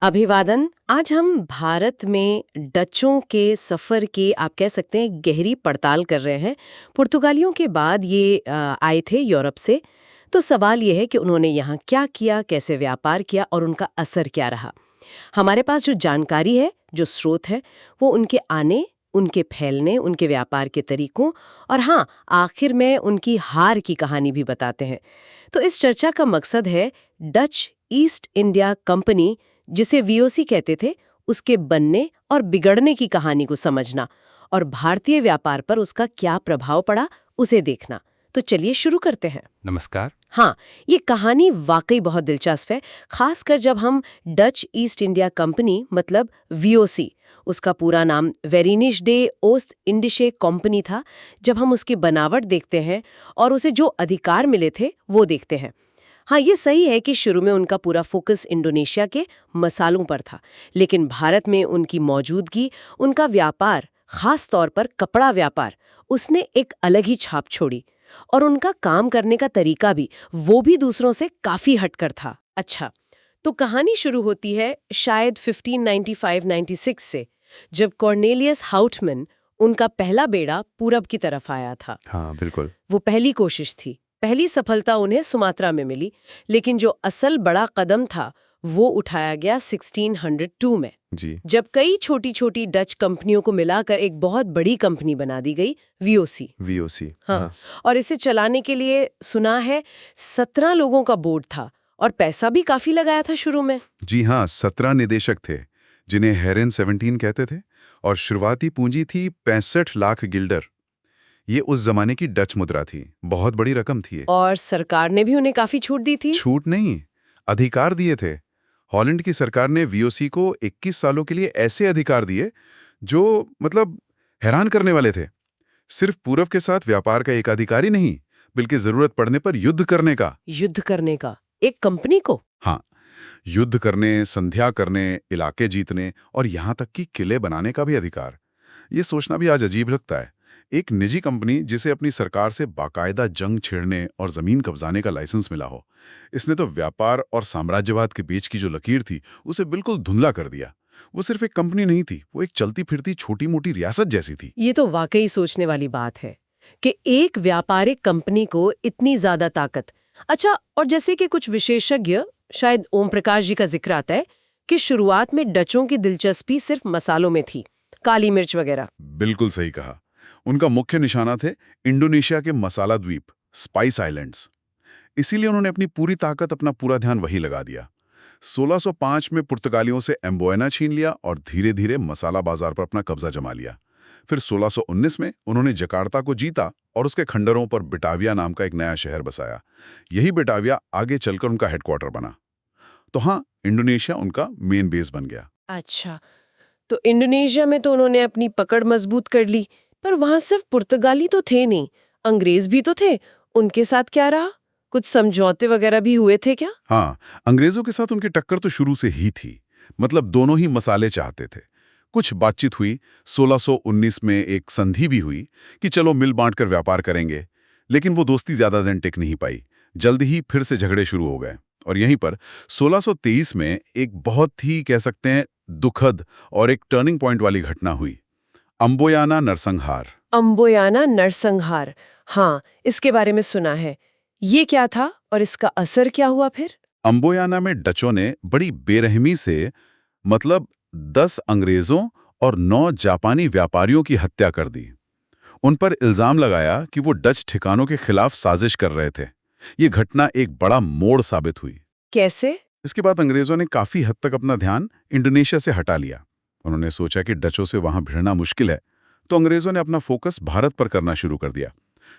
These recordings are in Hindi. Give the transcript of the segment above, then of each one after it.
अभिवादन। आज हम भारत में डचों के सफ़र की आप कह सकते हैं गहरी पड़ताल कर रहे हैं। पुर्तगालियों के बाद ये आए थे यूरोप से। तो सवाल ये है कि उन्होंने यहाँ क्या किया, कैसे व्यापार किया और उनका असर क्या रहा। हमारे पास जो जानकारी है, जो स्रोत है, वो उनके आने, उनके फैलने, उनके व्यापार के तरीकों और हाँ, आखिर में उनकी हार की कहानी भी बताते हैं। तो इस चर्चा का मकसद है डच ईस्ट इंडिया कंपनी, जिसे वीओसी कहते थे, उसके बनने और बिगड़ने की कहानी को समझना और भारतीय व्यापार पर उसका क्या प्रभाव पड़ा उसे देखना। तो चलिए शुरू करते हैं। नमस्कार। हाँ, ये कहानी वाकई बहुत दिलचस्प है, खासकर जब हम डच ईस्ट इंडिया कंपनी मतलब वीओसी, उसका पूरा नाम वेरिनिश डे ओस्ट इंडिशे कंपनी था, जब हम उसकी बनावट देखते हैं और उसे जो अधिकार मिले थे वो देखते हैं। हाँ, ये सही है कि शुरू में उनका पूरा फोकस इंडोनेशिया के मसालों पर था, लेकिन भारत में उनकी मौजूदगी, उनका व्यापार, खास तौर पर कपड़ा व्यापार, उसने एक अलग ही छाप छोड़ी और उनका काम करने का तरीका भी, वो भी दूसरों से काफी हटकर था। अच्छा, तो कहानी शुरू होती है शायद 1595-96 से, जब कॉर्नेलियस हाउटमन, उनका पहला बेड़ा पूरब की तरफ आया था। हाँ, बिल्कुल। वो पहली कोशिश थी, पहली सफलता उन्हें सुमात्रा में मिली, लेकिन जो असल बड़ा कदम था वो उठाया गया 1602 में, जी। जब कई छोटी छोटी डच कंपनियों को मिलाकर एक बहुत बड़ी कंपनी बना दी गई, वीओसी। वीओसी। हाँ, और इसे चलाने के लिए सुना है 17 लोगों का बोर्ड था और पैसा भी काफी लगाया था शुरू में। जी हाँ, 17 निदेशक थे, जिन्हें हेरेन 17 कहते थे, और शुरुआती पूंजी थी 65 लाख गिल्डर। ये उस जमाने की डच मुद्रा थी, बहुत बड़ी रकम थी ये। और सरकार ने भी उन्हें काफी छूट दी थी। छूट नहीं, अधिकार दिए थे। हॉलैंड की सरकार ने वीओसी को 21 सालों के लिए ऐसे अधिकार दिए जो मतलब हैरान करने वाले थे। सिर्फ पूरब के साथ व्यापार का एक अधिकार ही नहीं, बल्कि जरूरत पड़ने पर युद्ध करने का। युद्ध करने का एक कंपनी को? हाँ, युद्ध करने, संध्या करने, इलाके जीतने और यहाँ तक कि किले बनाने का भी अधिकार। ये सोचना भी आज अजीब लगता है। एक निजी कंपनी जिसे अपनी सरकार से बाकायदा जंग छेड़ने और जमीन कब्जाने का लाइसेंस मिला हो, इसने तो व्यापार और साम्राज्यवाद के बीच की जो लकीर थी उसे बिल्कुल धुंधला कर दिया। वो सिर्फ एक कंपनी नहीं थी, वो एक चलती फिरती छोटी मोटी रियासत जैसी थी। ये तो वाकई सोचने वाली बात है कि एक व्यापारिक कंपनी को इतनी ज्यादा ताकत। अच्छा, और जैसे कि कुछ विशेषज्ञ, शायद ओम प्रकाश जी का जिक्र आता है कि शुरुआत में डचों की दिलचस्पी सिर्फ मसालों में थी, काली मिर्च वगैरह। बिल्कुल सही कहा। उनका मुख्य निशाना थे इंडोनेशिया के मसाला द्वीप, स्पाइस आइलैंड्स। इसीलिए उन्होंने अपनी पूरी ताकत, अपना पूरा ध्यान वही लगा दिया। 1605 में पुर्तगालियों से एम्बोयना छीन लिया और धीरे धीरे मसाला बाजार पर अपना कब्जा जमा लिया। फिर 1619 में उन्होंने जकार्ता को जीता और उसके खंडरों पर बिटाविया नाम का एक नया शहर बसाया। यही बिटाविया आगे चलकर उनका हेडक्वार्टर बना। तो हाँ, इंडोनेशिया उनका मेन बेस बन गया। अच्छा, तो इंडोनेशिया में तो उन्होंने अपनी पकड़ मजबूत कर ली, पर वहां सिर्फ पुर्तगाली तो थे नहीं, अंग्रेज भी तो थे। उनके साथ क्या रहा? कुछ समझौते वगैरह भी हुए थे क्या? हाँ, अंग्रेजों के साथ उनकी टक्कर तो शुरू से ही थी। मतलब दोनों ही मसाले चाहते थे। कुछ बातचीत हुई, 1619 में एक संधि भी हुई कि चलो मिल बांटकर व्यापार करेंगे, लेकिन वो दोस्ती ज्यादा दिन टिक नहीं पाई। जल्द ही फिर से झगड़े शुरू हो गए और यहीं पर 1623 में एक बहुत ही कह सकते हैं दुखद और एक टर्निंग पॉइंट वाली घटना हुई, अम्बोयाना नरसंहार। अम्बोयाना नरसंहार, हाँ, इसके बारे में सुना है। ये क्या था और इसका असर क्या हुआ फिर? अम्बोयाना में डचों ने बड़ी बेरहमी से मतलब 10 अंग्रेजों और 9 जापानी व्यापारियों की हत्या कर दी। उन पर इल्जाम लगाया कि वो डच ठिकानों के खिलाफ साजिश कर रहे थे। ये घटना एक बड़ा मोड़ साबित हुई। कैसे? इसके बाद अंग्रेजों ने काफी हद तक अपना ध्यान इंडोनेशिया से हटा लिया। उन्होंने सोचा कि डचों से वहां भिड़ना मुश्किल है, तो अंग्रेजों ने अपना फोकस भारत पर करना शुरू कर दिया,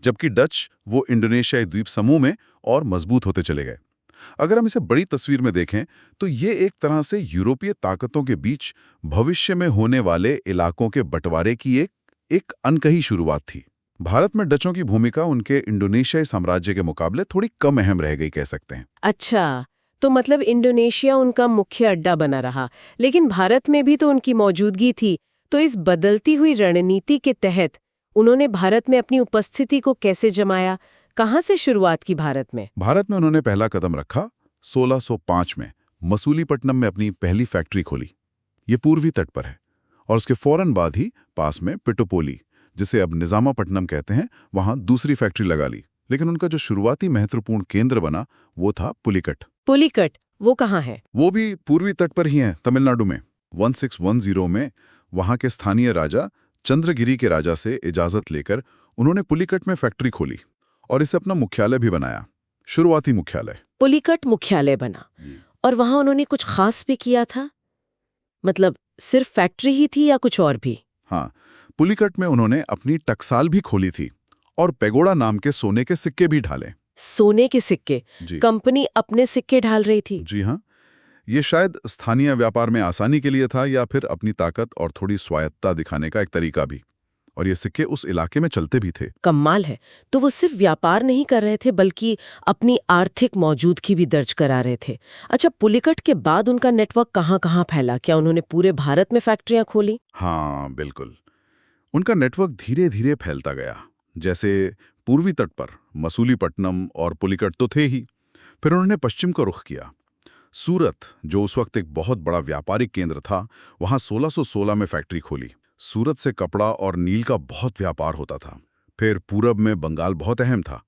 जबकि डच वो इंडोनेशियाई द्वीप समूह में और मजबूत होते चले गए। अगर हम इसे बड़ी तस्वीर में देखें तो ये एक तरह से यूरोपीय ताकतों के बीच भविष्य में होने वाले इलाकों के बंटवारे की एक अनकही शुरुआत थी। भारत में डचों की भूमिका उनके इंडोनेशियाई साम्राज्य के मुकाबले थोड़ी कम अहम रह गई, कह सकते हैं। अच्छा, तो मतलब इंडोनेशिया उनका मुख्य अड्डा बना रहा, लेकिन भारत में भी तो उनकी मौजूदगी थी। तो इस बदलती हुई रणनीति के तहत उन्होंने भारत में अपनी उपस्थिति को कैसे जमाया? कहाँ से शुरुआत की भारत में? भारत में उन्होंने पहला कदम रखा 1605 में, मसूलीपट्टनम में अपनी पहली फैक्ट्री खोली। ये पूर्वी तट पर है और उसके फौरन बाद ही पास में पिटोपोली, जिसे अब निजामापट्टनम कहते हैं, वहां दूसरी फैक्ट्री लगा ली। लेकिन उनका जो शुरुआती महत्वपूर्ण केंद्र बना वो था पुलिकट। पुलिकट वो कहाँ है? वो भी पूर्वी तट पर ही है, तमिलनाडु में। 1610 में वहां के स्थानीय राजा चंद्रगिरी के राजा से इजाजत लेकर उन्होंने पुलिकट में फैक्ट्री खोली और इसे अपना मुख्यालय भी बनाया, शुरुआती मुख्यालय। पुलिकट मुख्यालय बना और वहां उन्होंने कुछ खास भी किया था? मतलब सिर्फ फैक्ट्री ही थी या कुछ और भी? हाँ, पुलिकट में उन्होंने अपनी टकसाल भी खोली थी और पेगोड़ा नाम के सोने के सिक्के भी ढाले। सोने के सिक्के? जी कंपनी अपने सिक्के ढाल रही थी? जी हाँ, ये शायद स्थानीय व्यापार में आसानी के लिए था या फिर अपनी ताकत और थोड़ी स्वायत्तता दिखाने का एक तरीका भी। और ये सिक्के उस इलाके में चलते भी थे। कमाल है। तो वो सिर्फ व्यापार नहीं कर रहे थे बल्कि अपनी आर्थिक मौजूदगी भी दर्ज करा रहे थे। अच्छा, पुलिकट के बाद उनका नेटवर्क कहाँ-कहाँ फैला? क्या उन्होंने पूरे भारत में फैक्ट्रियां खोली? हाँ, बिल्कुल। उनका नेटवर्क धीरे धीरे फैलता गया। जैसे पूर्वी तट पर मसूलीपट्टनम और पुलिकट तो थे ही, फिर उन्होंने पश्चिम को रुख किया। सूरत, जो उस वक्त एक बहुत बड़ा व्यापारिक केंद्र था, वहां 1616 में फैक्ट्री खोली। सूरत से कपड़ा और नील का बहुत व्यापार होता था। फिर पूरब में बंगाल बहुत अहम था।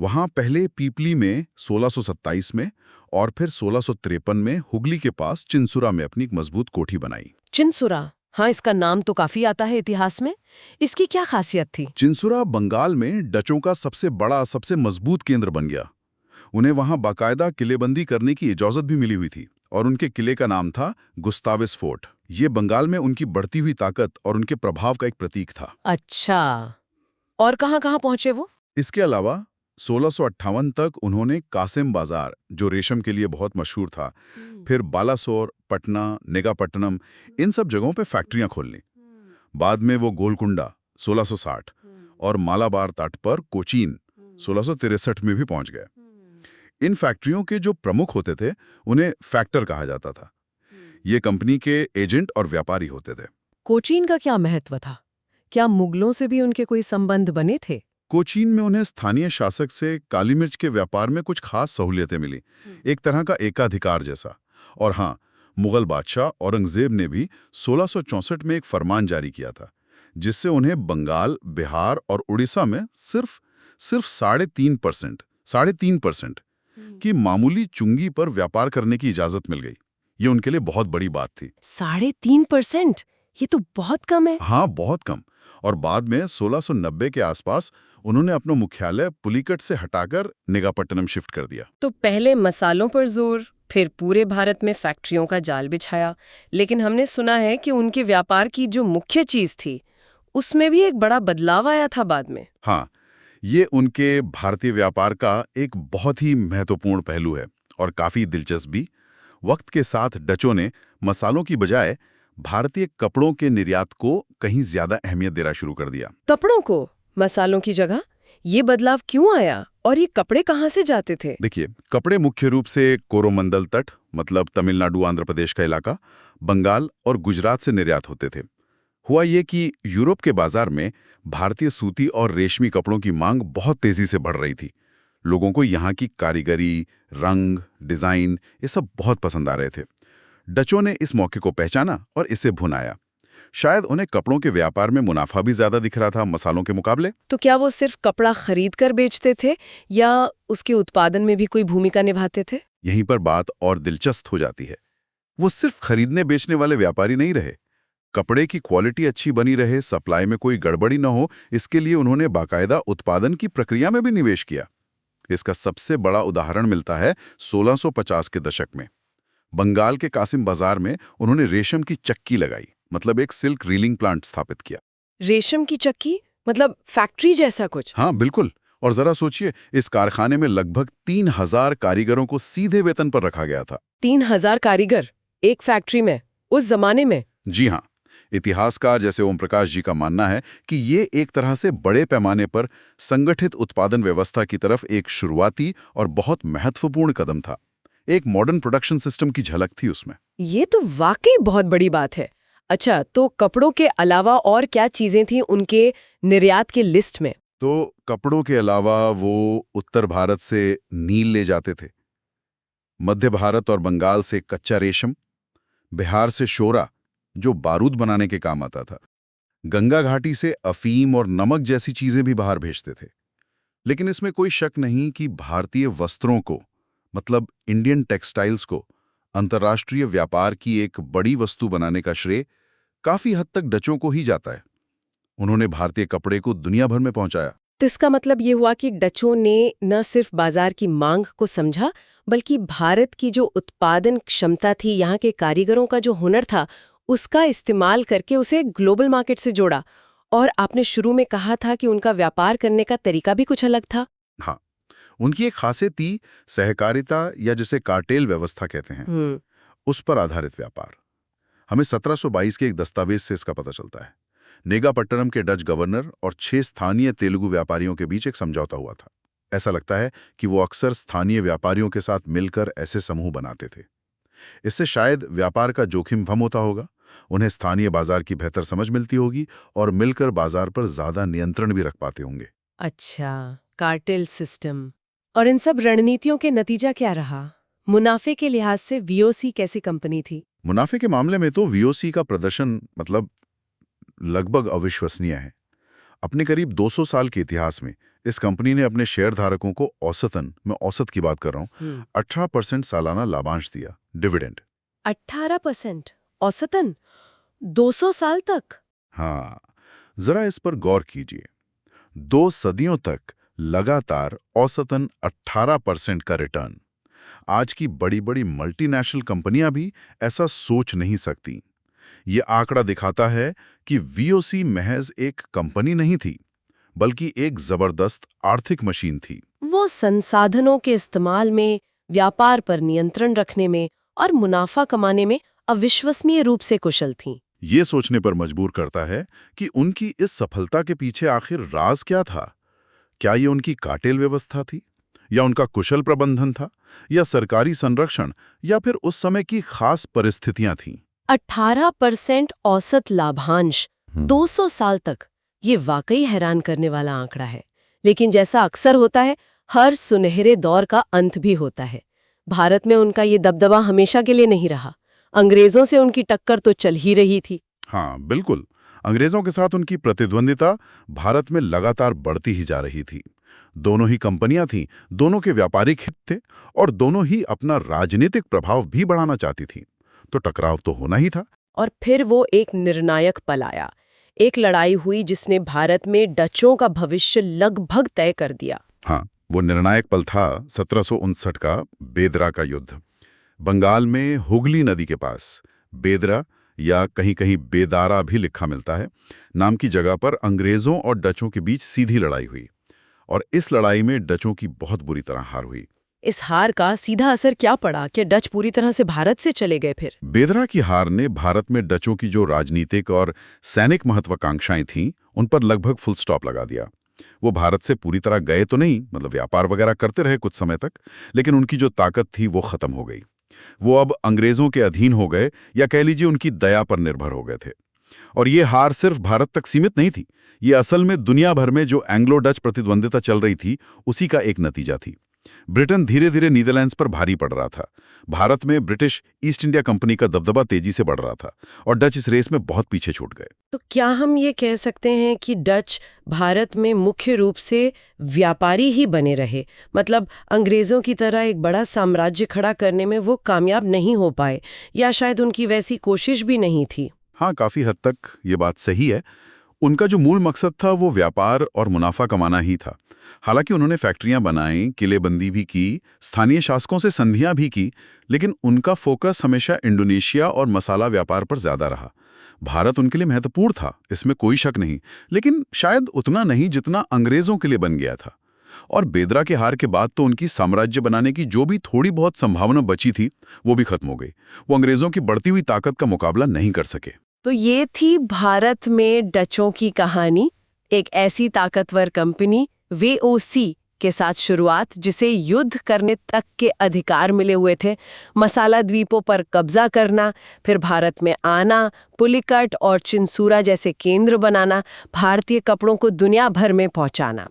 वहां पहले पीपली में 1627 में और फिर 1653 में हुगली के पास चिंसुरा में अपनी एक मजबूत कोठी बनाई। चिंसुरा, हाँ, इसका नाम तो काफी आता है इतिहास में। इसकी क्या खासियत थी? चिंसुरा बंगाल में डचों का सबसे बड़ा, सबसे मजबूत केंद्र बन गया। उन्हें वहां बाकायदा किलेबंदी करने की इजाजत भी मिली हुई थी और उनके किले का नाम था गुस्ताविस फोर्ट। ये बंगाल में उनकी बढ़ती हुई ताकत और उनके प्रभाव का एक प्रतीक था। अच्छा, और कहाँ-कहाँ पहुंचे वो? इसके अलावा 1658 तक उन्होंने कासिम बाजार, जो रेशम के लिए बहुत मशहूर था, फिर बालासोर, पटना, नेगापट्टनम, इन सब जगहों पे फैक्ट्रियां खोल ली। बाद में वो गोलकुंडा 1660 और मालाबार तट पर कोचीन 1663 में भी पहुंच गए। इन फैक्ट्रियों के जो प्रमुख होते थे उन्हें फैक्टर कहा जाता था। ये कंपनी के एजेंट और व्यापारी होते थे। कोचीन का क्या महत्व था? क्या मुगलों से भी उनके कोई संबंध बने थे? कोचीन में उन्हें स्थानीय शासक से काली मिर्च के व्यापार में कुछ खास सहूलियतें मिली, एक तरह का एकाधिकार जैसा। और हाँ, मुगल बादशाह औरंगजेब ने भी 1664 में एक फरमान जारी किया था, जिससे उन्हें बंगाल, बिहार और उड़ीसा में सिर्फ 3.5% की मामूली चुंगी पर व्यापार करने की इजाजत मिल गई। ये उनके लिए बहुत बड़ी बात थी। 3.5%? ये तो बहुत कम है। हाँ, बहुत कम। और बाद में 1690 के आसपास उन्होंने अपना मुख्यालय पुलिकट से हटाकर नेगापट्टनम शिफ्ट कर दिया। तो पहले मसालों पर जोर, फिर पूरे भारत में फैक्ट्रियों का जाल बिछाया। लेकिन हमने सुना है कि उनके व्यापार की जो मुख्य चीज थी, उसमें भी एक बड़ा बदलाव आया था बाद में। हाँ, ये उनके भारतीय व्यापार का एक बहुत ही महत्वपूर्ण पहलू है और काफी दिलचस्प भी। वक्त के साथ डचों ने मसालों की बजाय भारतीय कपड़ों के निर्यात को कहीं ज्यादा अहमियत देना शुरू कर दिया। कपड़ों को मसालों की जगह? ये बदलाव क्यों आया और ये कपड़े कहाँ से जाते थे? देखिए, कपड़े मुख्य रूप से कोरोमंडल तट, मतलब तमिलनाडु आंध्र प्रदेश का इलाका, बंगाल और गुजरात से निर्यात होते थे। हुआ ये कि यूरोप के बाजार में भारतीय सूती और रेशमी कपड़ों की मांग बहुत तेजी से बढ़ रही थी। लोगों को यहाँ की कारीगरी, रंग, डिजाइन, ये सब बहुत पसंद आ रहे थे। डचों ने इस मौके को पहचाना और इसे भुनाया। शायद उन्हें कपड़ों के व्यापार में मुनाफा भी ज्यादा दिख रहा था मसालों के मुकाबले। तो क्या वो सिर्फ कपड़ा खरीद कर बेचते थे या उसके उत्पादन में भी कोई भूमिका निभाते थे? यहीं पर बात और दिलचस्प हो जाती है। वो सिर्फ खरीदने बेचने वाले व्यापारी नहीं रहे। कपड़े की क्वालिटी अच्छी बनी रहे, सप्लाई में कोई गड़बड़ी न हो, इसके लिए उन्होंने बाकायदा उत्पादन की प्रक्रिया में भी निवेश किया। इसका सबसे बड़ा उदाहरण मिलता है 1650 के दशक में। बंगाल के कासिम बाजार में उन्होंने रेशम की चक्की लगाई, मतलब एक सिल्क रीलिंग प्लांट स्थापित किया। रेशम की चक्की? मतलब फैक्ट्री जैसा कुछ? हाँ, बिल्कुल। और जरा सोचिए, इस कारखाने में लगभग 3000 कारीगरों को सीधे वेतन पर रखा गया था। 3000 कारीगर एक फैक्ट्री में उस जमाने में? जी हाँ। इतिहासकार जैसे ओम प्रकाश जी का मानना है कि ये एक तरह से बड़े पैमाने पर संगठित उत्पादन व्यवस्था की तरफ एक शुरुआती और बहुत महत्वपूर्ण कदम था। एक मॉडर्न प्रोडक्शन सिस्टम की झलक थी उसमें। ये तो वाकई बहुत बड़ी बात है। अच्छा, तो कपड़ों के अलावा और क्या चीजें थी उनके निर्यात की लिस्ट में? तो कपड़ों के अलावा वो उत्तर भारत से नील ले जाते थे। मध्य भारत और बंगाल से कच्चा रेशम, बिहार से शोरा जो बारूद बनाने के काम आता था, गंगा घाटी से अफीम और नमक जैसी चीजें भी बाहर भेजते थे। लेकिन इसमें कोई शक नहीं कि भारतीय वस्त्रों को, मतलब इंडियन टेक्सटाइल्स को, अंतर्राष्ट्रीय व्यापार की एक बड़ी वस्तु बनाने का श्रेय काफी हद तक डचों को ही जाता है। उन्होंने भारतीय कपड़े को दुनिया भर में पहुंचाया। तो इसका मतलब ये हुआ कि डचों ने न सिर्फ बाजार की मांग को समझा, बल्कि भारत की जो उत्पादन क्षमता थी, यहाँ के कारीगरों का जो हुनर था, उसका इस्तेमाल करके उसे ग्लोबल मार्केट से जोड़ा। और आपने शुरू में कहा था कि उनका व्यापार करने का तरीका भी कुछ अलग था। हाँ, उनकी एक खासियत थी सहकारिता, या जिसे कार्टेल व्यवस्था कहते हैं, उस पर आधारित व्यापार। हमें 1722 के एक दस्तावेज से इसका पता चलता है। नेगापट्टनम के डच गवर्नर और 6 स्थानीय तेलुगु व्यापारियों के बीच एक समझौता हुआ था। ऐसा लगता है कि वो अक्सर स्थानीय व्यापारियों के साथ मिलकर ऐसे समूह बनाते थे। इससे शायद व्यापार का जोखिम कम होता होगा, उन्हें स्थानीय बाजार की बेहतर समझ मिलती होगी और मिलकर बाजार पर ज्यादा नियंत्रण भी रख पाते होंगे। अच्छा, कार्टेल सिस्टम। और इन सब रणनीतियों के नतीजा क्या रहा? मुनाफे के लिहाज से वीओसी कैसी कंपनी थी? मुनाफे के मामले में तो वीओसी का प्रदर्शन लगभग अविश्वसनीय है। अपने करीब 200 साल के इतिहास में इस कंपनी ने अपने शेयरधारकों को औसतन, मैं औसत की बात कर रहा हूं, 18% सालाना लाभांश दिया, डिविडेंड। 18% औसतन 200 साल तक? हाँ, जरा इस पर गौर कीजिए। 2 सदियों तक लगातार औसतन 18% का रिटर्न। आज की बड़ी बड़ी मल्टीनेशनल कंपनियां भी ऐसा सोच नहीं सकती। ये आंकड़ा दिखाता है कि वीओसी महज एक कंपनी नहीं थी, बल्कि एक जबरदस्त आर्थिक मशीन थी। वो संसाधनों के इस्तेमाल में, व्यापार पर नियंत्रण रखने में और मुनाफा कमाने में अविश्वसनीय रूप से कुशल थीं। ये सोचने पर मजबूर करता है कि उनकी इस सफलता के पीछे आखिर राज क्या था। क्या ये उनकी कार्टेल व्यवस्था थी, या उनका कुशल प्रबंधन था, या सरकारी संरक्षण, या फिर उस समय की खास परिस्थितियां थीं? 18% औसत लाभांश 200 साल तक, ये वाकई हैरान करने वाला आंकड़ा है। लेकिन जैसा अक्सर होता है, हर सुनहरे दौर का अंत भी होता है। भारत में उनका ये दबदबा हमेशा के लिए नहीं रहा। अंग्रेजों से उनकी टक्कर तो चल ही रही थी। हाँ, बिल्कुल। अंग्रेजों के साथ उनकी प्रतिद्वंदिता भारत में लगातार बढ़ती ही जा रही थी। दोनों ही कंपनियां थीं, दोनों के व्यापारिक हित थे और दोनों ही अपना राजनीतिक प्रभाव भी बढ़ाना चाहती थीं। तो टकराव तो होना ही था। और फिर वो एक निर्णायक पल आया। एक लड़ाई हुई जिसने भारत में डचों का भविष्य लगभग तय कर दिया। हाँ, वो निर्णायक पल था 1759 का बेदरा का युद्ध। बंगाल में हुगली नदी के पास बेदरा, या कहीं कहीं बेदारा भी लिखा मिलता है, नाम की जगह पर अंग्रेजों और डचों के बीच सीधी लड़ाई हुई। और इस लड़ाई में डचों की बहुत बुरी तरह हार हुई। इस हार का सीधा असर क्या पड़ा कि डच पूरी तरह से भारत से चले गए? फिर बेदरा की हार ने भारत में डचों की जो राजनीतिक और सैनिक महत्वाकांक्षाएं थीं, उन पर लगभग फुल स्टॉप लगा दिया। वो भारत से पूरी तरह गए तो नहीं, व्यापार वगैरह करते रहे कुछ समय तक, लेकिन उनकी जो ताकत थी वो खत्म हो गई। वो अब अंग्रेजों के अधीन हो गए, या कह लीजिए उनकी दया पर निर्भर हो गए थे। और ये हार सिर्फ भारत तक सीमित नहीं थी, ये असल में दुनिया भर में जो एंग्लो डच प्रतिद्वंदिता चल रही थी उसी का एक नतीजा थी। ब्रिटेन धीरे धीरे नीदरलैंड्स पर भारी पड़ रहा था। भारत में ब्रिटिश ईस्ट इंडिया कंपनी का दबदबा तेजी से बढ़ रहा था और डच इस रेस में बहुत पीछे छूट गए। तो क्या हम ये कह सकते हैं कि डच भारत में मुख्य रूप से व्यापारी ही बने रहे? अंग्रेजों की तरह एक बड़ा साम्राज्य खड़ा करने में वो कामयाब नहीं हो पाए, या शायद उनकी वैसी कोशिश भी नहीं थी? हाँ, काफी हद तक ये बात सही है। उनका जो मूल मकसद था वो व्यापार और मुनाफा कमाना ही था। हालांकि उन्होंने फैक्ट्रियां बनाई, किलेबंदी भी की, स्थानीय शासकों से संधियां भी की, लेकिन उनका फोकस हमेशा इंडोनेशिया और मसाला व्यापार पर ज्यादा रहा। भारत उनके लिए महत्वपूर्ण था, इसमें कोई शक नहीं, लेकिन शायद उतना नहीं जितना अंग्रेजों के लिए बन गया था। और बेदरा के हार के बाद तो उनकी साम्राज्य बनाने की जो भी थोड़ी बहुत संभावना बची थी वो भी खत्म हो गई। वो अंग्रेजों की बढ़ती हुई ताकत का मुकाबला नहीं कर सके। तो ये थी भारत में डचों की कहानी। एक ऐसी ताकतवर कंपनी वीओसी के साथ शुरुआत, जिसे युद्ध करने तक के अधिकार मिले हुए थे, मसाला द्वीपों पर कब्जा करना, फिर भारत में आना, पुलिकट और चिंसूरा जैसे केंद्र बनाना, भारतीय कपड़ों को दुनिया भर में पहुंचाना,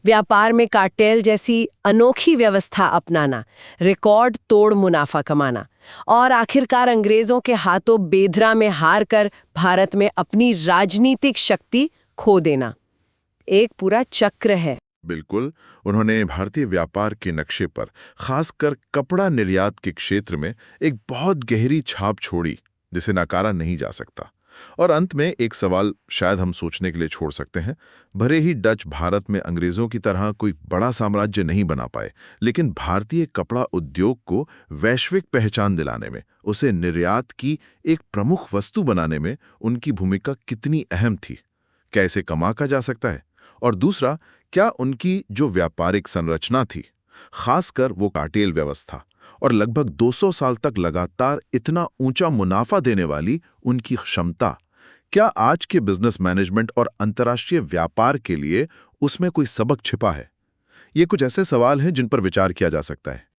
व्यापार में कार्टेल जैसी अनोखी व्यवस्था अपनाना, रिकॉर्ड तोड़ मुनाफा कमाना और आखिरकार अंग्रेजों के हाथों बेदरा में हार कर भारत में अपनी राजनीतिक शक्ति खो देना। एक पूरा चक्र है। बिल्कुल, उन्होंने भारतीय व्यापार के नक्शे पर खासकर कपड़ा निर्यात के क्षेत्र में एक बहुत गहरी छाप छोड़ी जिसे नकारा नहीं जा सकता। और अंत में एक सवाल शायद हम सोचने के लिए छोड़ सकते हैं। भले ही डच भारत में अंग्रेजों की तरह कोई बड़ा साम्राज्य नहीं बना पाए, लेकिन भारतीय कपड़ा उद्योग को वैश्विक पहचान दिलाने में, उसे निर्यात की एक प्रमुख वस्तु बनाने में उनकी भूमिका कितनी अहम थी? क्या इसे कमा का जा सकता है? और दूसरा, क्या उनकी जो व्यापारिक संरचना थी, खासकर वो कार्टेल व्यवस्था और लगभग 200 साल तक लगातार इतना ऊंचा मुनाफा देने वाली उनकी क्षमता, क्या आज के बिजनेस मैनेजमेंट और अंतर्राष्ट्रीय व्यापार के लिए उसमें कोई सबक छिपा है? ये कुछ ऐसे सवाल हैं जिन पर विचार किया जा सकता है।